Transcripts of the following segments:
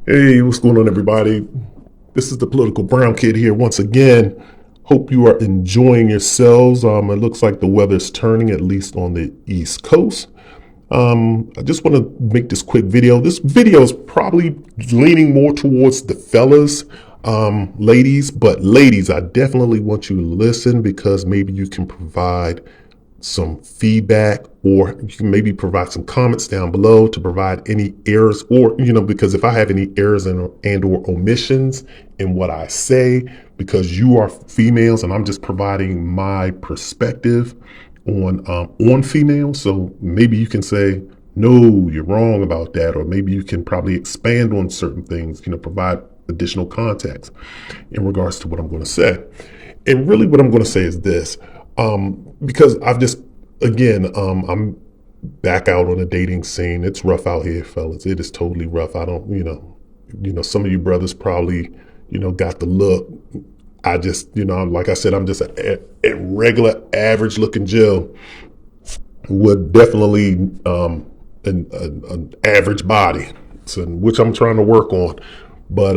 Hey, what's going on, everybody? This is the Political Brown Kid here once again. Hope you are enjoying yourselves. It looks like the weather's turning, at least on the East Coast. I just want to make this quick video. This video is probably leaning more towards the fellas, ladies, but ladies, I definitely want you to listen because maybe you can provide some feedback, or you can maybe provide some comments down below to provide any errors, or because if I have any errors and or omissions in what I say, because you are females and I'm just providing my perspective on females, so maybe you can say no, you're wrong about that, or maybe you can probably expand on certain things, provide additional context in regards to what I'm going to say. And really what I'm going to say is this, because I've just, again, I'm back out on the dating scene. It's rough out here, fellas. It is totally rough. I don't, some of you brothers probably, got the look. I just, like I said, I'm just a regular average looking Joe with definitely an average body, so, which I'm trying to work on. But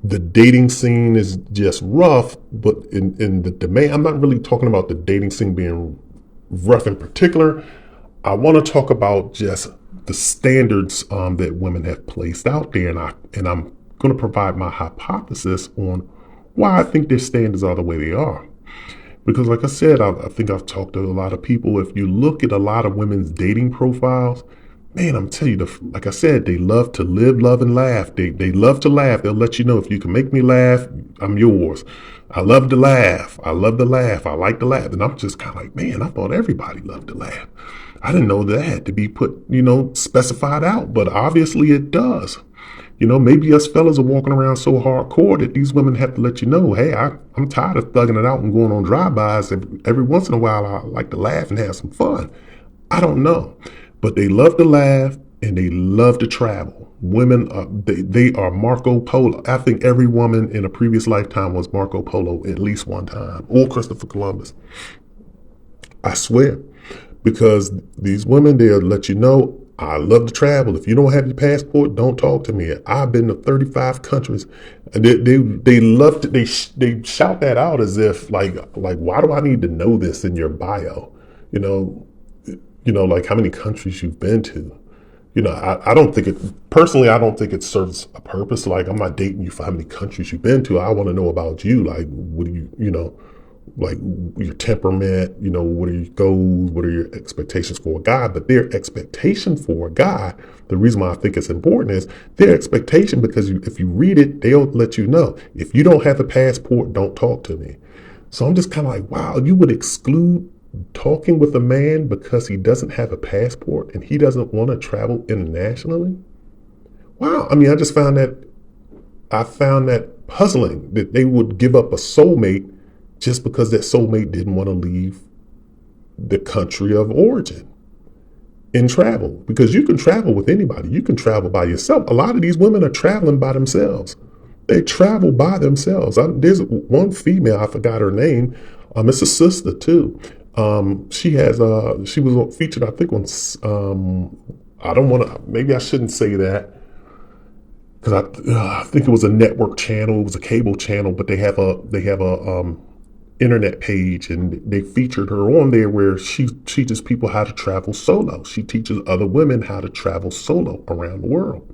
the dating scene is just rough, but in the demand, I'm not really talking about the dating scene being rough in particular. I want to talk about just the standards that women have placed out there, and I'm going to provide my hypothesis on why I think their standards are the way they are. Because, like I said, I think I've talked to a lot of people. If you look at a lot of women's dating profiles, man, I'm telling you, like I said, they love to live, love, and laugh. They love to laugh. They'll let you know, if you can make me laugh, I'm yours. I love to laugh. I love to laugh. I like to laugh. And I'm just kind of like, man, I thought everybody loved to laugh. I didn't know that had to be put, specified out, but obviously it does. Maybe us fellas are walking around so hardcore that these women have to let you know, hey, I'm tired of thugging it out and going on drive-bys. Every once in a while, I like to laugh and have some fun. I don't know. But they love to laugh and they love to travel. Women, they are Marco Polo. I think every woman in a previous lifetime was Marco Polo at least one time, or Christopher Columbus. I swear. Because these women, they'll let you know, I love to travel. If you don't have your passport, don't talk to me. I've been to 35 countries. And they love to, they shout that out as if like why do I need to know this in your bio? You know, like how many countries you've been to. I don't think it, personally, I don't think it serves a purpose. Like, I'm not dating you for how many countries you've been to. I want to know about you. Like, what do you, like your temperament, what are your goals, what are your expectations for a guy? But their expectation for a guy, the reason why I think it's important is their expectation, because if you read it, they'll let you know, if you don't have a passport, don't talk to me. So I'm just kind of like, wow, you would exclude talking with a man because he doesn't have a passport and he doesn't want to travel internationally? Wow. I mean, I found that puzzling, that they would give up a soulmate just because that soulmate didn't want to leave the country of origin and travel. Because you can travel with anybody. You can travel by yourself. A lot of these women are traveling by themselves. They travel by themselves. There's one female, I forgot her name. It's a sister too. She was featured, I think, on, I don't want to, maybe I shouldn't say that, because I think it was a network channel, it was a cable channel, but they have a internet page, and they featured her on there where she teaches people how to travel solo. She teaches other women how to travel solo around the world.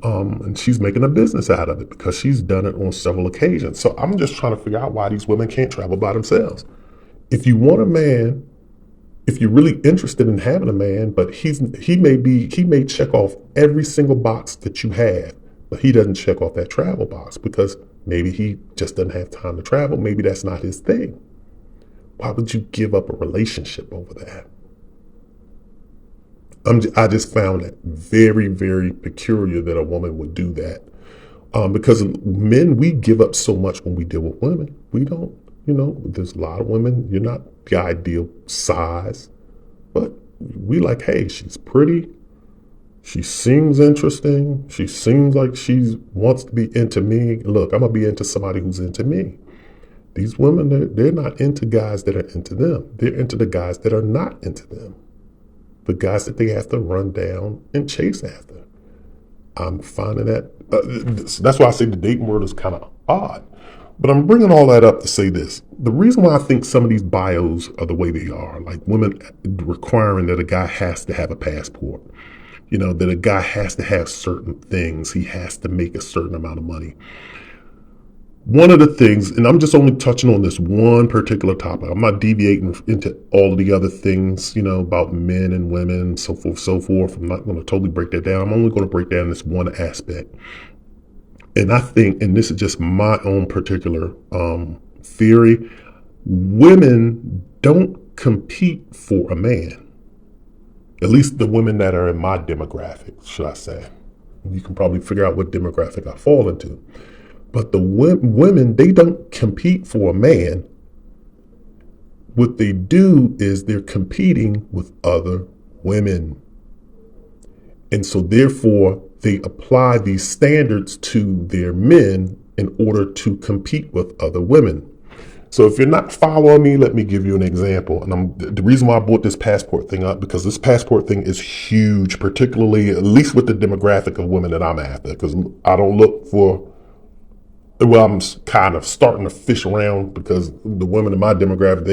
And she's making a business out of it because she's done it on several occasions. So I'm just trying to figure out why these women can't travel by themselves. If you want a man, if you're really interested in having a man, but he may check off every single box that you have, but he doesn't check off that travel box because maybe he just doesn't have time to travel. Maybe that's not his thing. Why would you give up a relationship over that? I just found it very, very peculiar that a woman would do that. Because men, we give up so much when we deal with women. We don't, there's a lot of women, you're not the ideal size, but we like, hey, she's pretty. She seems interesting. She seems like she wants to be into me. Look, I'm going to be into somebody who's into me. These women, they're not into guys that are into them. They're into the guys that are not into them. The guys that they have to run down and chase after. time finding that. That's why I say the dating world is kind of odd. But I'm bringing all that up to say this. The reason why I think some of these bios are the way they are, like women requiring that a guy has to have a passport, that a guy has to have certain things. He has to make a certain amount of money. One of the things, and I'm just only touching on this one particular topic. I'm not deviating into all of the other things, about men and women, so forth, so forth. I'm not going to totally break that down. I'm only going to break down this one aspect. And I think, and this is just my own particular theory, women don't compete for a man. At least the women that are in my demographic, should I say. You can probably figure out what demographic I fall into. But the women, they don't compete for a man. What they do is they're competing with other women. And so therefore, they apply these standards to their men in order to compete with other women. So if you're not following me, let me give you an example. And the reason why I brought this passport thing up, because this passport thing is huge, particularly, at least with the demographic of women that I'm after, because I don't look for, well, I'm kind of starting to fish around because the women in my demographic,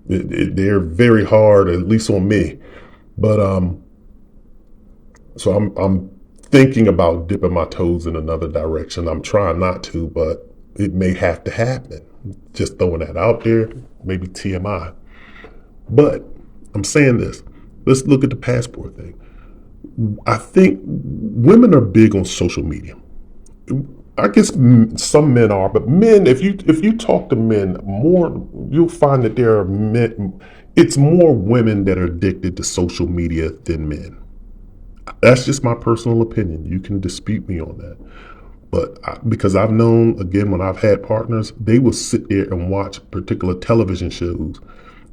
they're very hard, at least on me. But so I'm thinking about dipping my toes in another direction. I'm trying not to, but it may have to happen. Just throwing that out there, maybe TMI. But I'm saying this. Let's look at the passport thing. I think women are big on social media. I guess some men are, but men, if you talk to men more, you'll find that there are men, it's more women that are addicted to social media than men. That's just my personal opinion. You can dispute me on that. But because I've known, again, when I've had partners, they will sit there and watch particular television shows,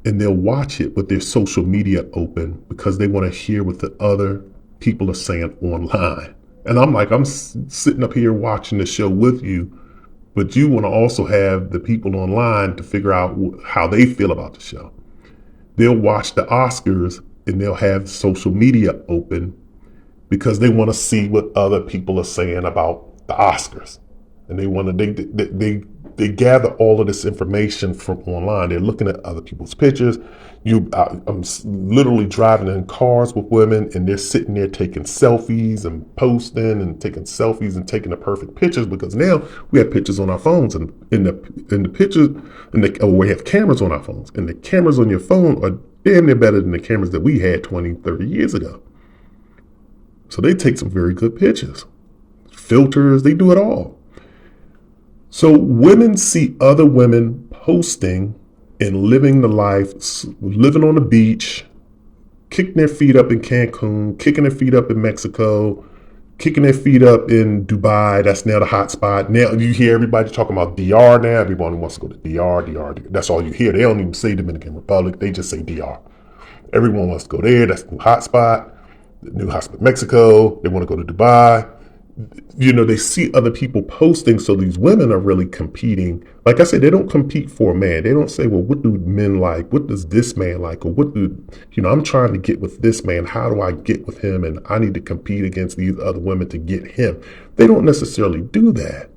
and they'll watch it with their social media open because they want to hear what the other people are saying online. And I'm like, I'm sitting up here watching the show with you, but you want to also have the people online to figure out how they feel about the show. They'll watch the Oscars and they'll have social media open because they want to see what other people are saying about the Oscars. And they want to, they gather all of this information from online. They're looking at other people's pictures. I'm literally driving in cars with women, and they're sitting there taking selfies and posting and taking selfies and taking the perfect pictures, because now we have pictures on our phones, and in the pictures, we have cameras on our phones, and the cameras on your phone are damn near better than the cameras that we had 20, 30 years ago. So they take some very good pictures. Filters, they do it all. So women see other women posting and living the life, living on the beach, kicking their feet up in Cancun, kicking their feet up in Mexico, kicking their feet up in Dubai. That's now the hot spot. Now you hear everybody talking about DR now. Everybody wants to go to DR. That's all you hear. They don't even say Dominican Republic. They just say DR. Everyone wants to go there. That's the new hot spot. The new hot spot, Mexico. They want to go to Dubai. They see other people posting, so these women are really competing. Like I said, they don't compete for a man. They don't say, well, what do men like? What does this man like? Or what do, I'm trying to get with this man. How do I get with him? And I need to compete against these other women to get him. They don't necessarily do that.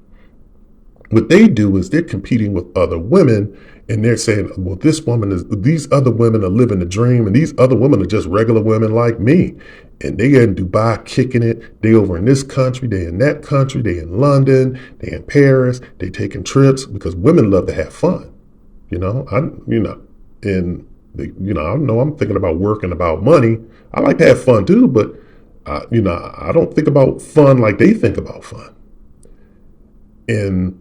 What they do is they're competing with other women, and they're saying, well, these other women are living the dream, and these other women are just regular women like me. And they in Dubai kicking it. They over in this country, they in that country, they in London, they in Paris, they taking trips, because women love to have fun. I know I'm thinking about work and about money. I like to have fun too, but I don't think about fun like they think about fun. And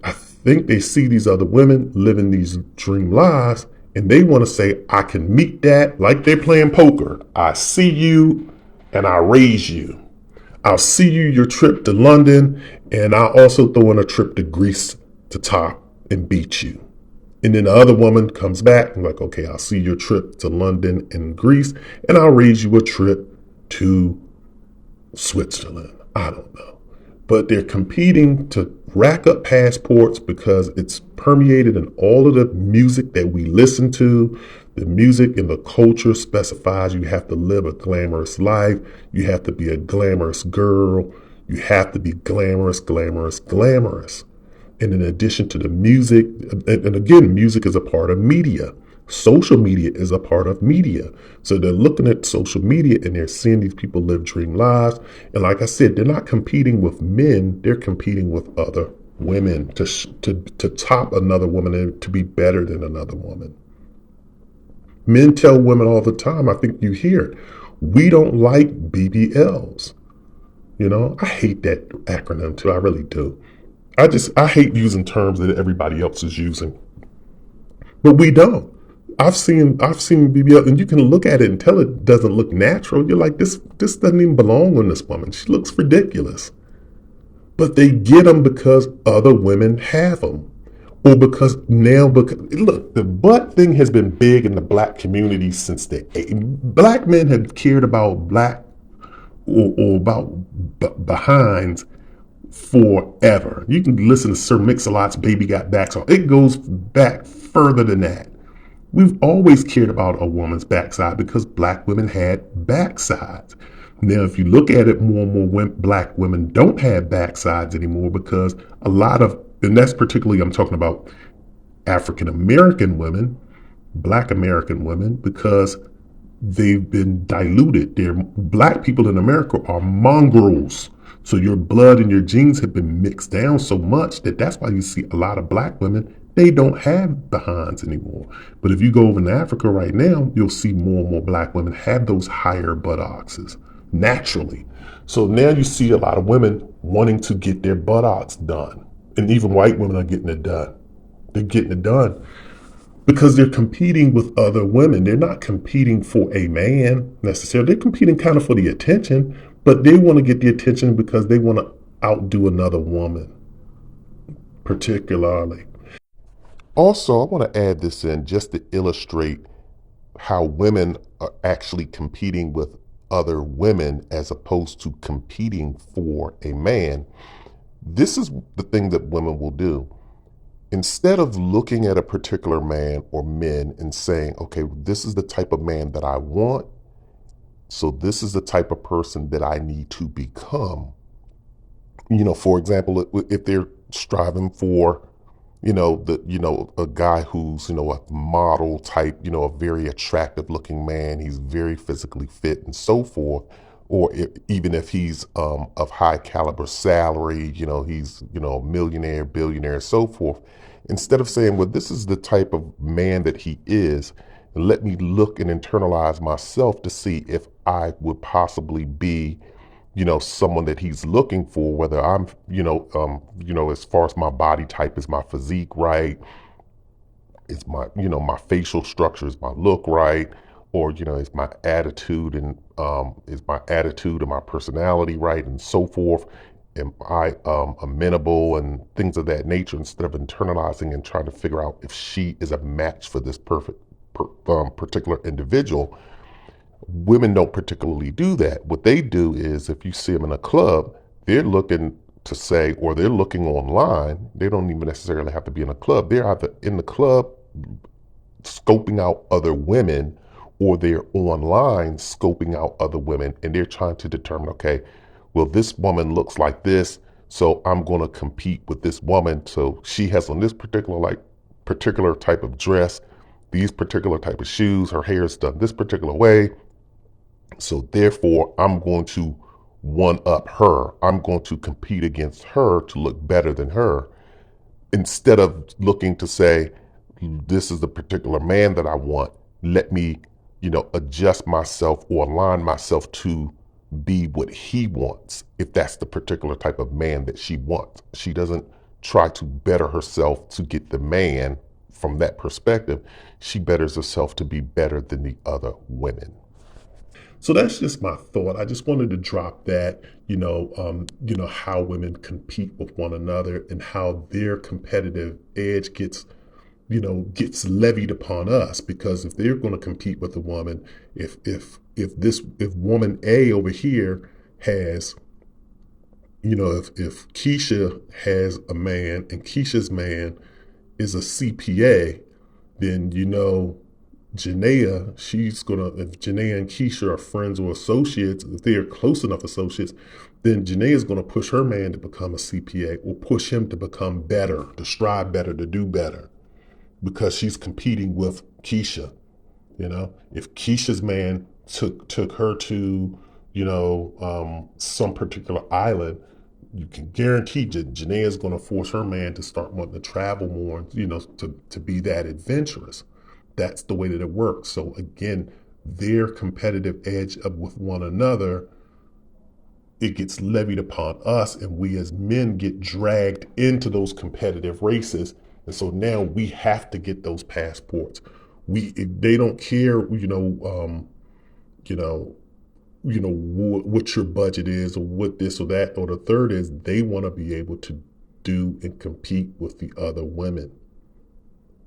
I think they see these other women living these dream lives, and they want to say, I can meet that, like they're playing poker. I see you and I raise you. I'll see you your trip to London, and I'll also throw in a trip to Greece to top and beat you. And then the other woman comes back and like, okay, I'll see your trip to London and Greece, and I'll raise you a trip to Switzerland. I don't know. but they're competing to rack up passports because it's permeated in all of the music that we listen to. The music and the culture specifies you have to live a glamorous life. You have to be a glamorous girl. You have to be glamorous, glamorous, glamorous. And in addition to the music, and again, music is a part of media. Social media is a part of media. So they're looking at social media and they're seeing these people live dream lives. And like I said, they're not competing with men, they're competing with other women to top another woman and to be better than another woman. Men tell women all the time, I think you hear it, we don't like BBLs. I hate that acronym too. I really do. I hate using terms that everybody else is using. But we don't. I've seen BBL, and you can look at it and tell it doesn't look natural. You're like, this doesn't even belong on this woman. She looks ridiculous. But they get them because other women have them, or because look, the butt thing has been big in the black community since black men have cared about black or about behinds forever. You can listen to Sir Mix-a-Lot's Baby Got Back song. It goes back further than that. We've always cared about a woman's backside because black women had backsides. Now, if you look at it, more and more black women don't have backsides anymore because and that's particularly, I'm talking about African American women, black American women, because they've been diluted. Black people in America are mongrels. So your blood and your genes have been mixed down so much that's why you see a lot of black women, they don't have behinds anymore. But if you go over in Africa right now, you'll see more and more black women have those higher buttocks naturally. So now you see a lot of women wanting to get their buttocks done. And even white women are getting it done. They're getting it done because they're competing with other women. They're not competing for a man necessarily. They're competing kind of for the attention, but they want to get the attention because they want to outdo another woman, particularly. Also, I want to add this in just to illustrate how women are actually competing with other women as opposed to competing for a man. This is the thing that women will do. Instead of looking at a particular man or men and saying, okay, this is the type of man that I want, so this is the type of person that I need to become. For example, if they're striving for, a guy who's, a model type, a very attractive looking man, he's very physically fit and so forth, or even if he's of high caliber salary, he's, a millionaire, billionaire, so forth. Instead of saying, well, this is the type of man that he is, let me look and internalize myself to see if I would possibly be, someone that he's looking for, whether I'm, as far as my body type, is my physique right? Is my, my facial structure, is my look right? Or, is my attitude and my personality right, and so forth? Am I amenable and things of that nature, instead of internalizing and trying to figure out if she is a match for this particular individual. Women don't particularly do that. What they do is, if you see them in a club, they're looking to say, or they're looking online. They don't even necessarily have to be in a club. They're either in the club scoping out other women, or they're online scoping out other women, and they're trying to determine, okay, well, this woman looks like this, so I'm going to compete with this woman. So she has on this particular type of dress, these particular type of shoes, her hair is done this particular way. So therefore, I'm going to one up her. I'm going to compete against her to look better than her, instead of looking to say, this is the particular man that I want. Let me, adjust myself or align myself to be what he wants, if that's the particular type of man that she wants. She doesn't try to better herself to get the man from that perspective. She betters herself to be better than the other women. So that's just my thought. I just wanted to drop that, how women compete with one another and how their competitive edge gets levied upon us. Because if they're going to compete with a woman, if woman A over here has if Keisha has a man and Keisha's man is a CPA, then Janaea, if Janaea and Keisha are friends or associates, if they're close enough associates, then Janaea is going to push her man to become a CPA or push him to become better, to strive better, to do better, because she's competing with Keisha. If Keisha's man took her to, some particular island, you can guarantee Janaea is going to force her man to start wanting to travel more, to be that adventurous. That's the way that it works. So again, their competitive edge with one another, it gets levied upon us, and we as men get dragged into those competitive races. And so now we have to get those passports. They don't care, what your budget is or what this or that or the third is. They want to be able to do and compete with the other women.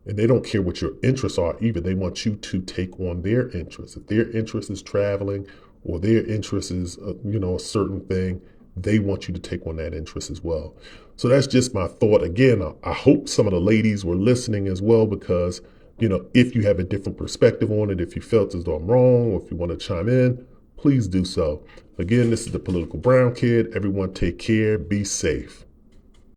And they don't care what your interests are either. They want you to take on their interests. If their interest is traveling or their interest is, a certain thing, they want you to take on that interest as well. So that's just my thought. Again, I hope some of the ladies were listening as well, because, if you have a different perspective on it, if you felt as though I'm wrong, or if you want to chime in, please do so. Again, this is the Political Brown Kid. Everyone take care. Be safe.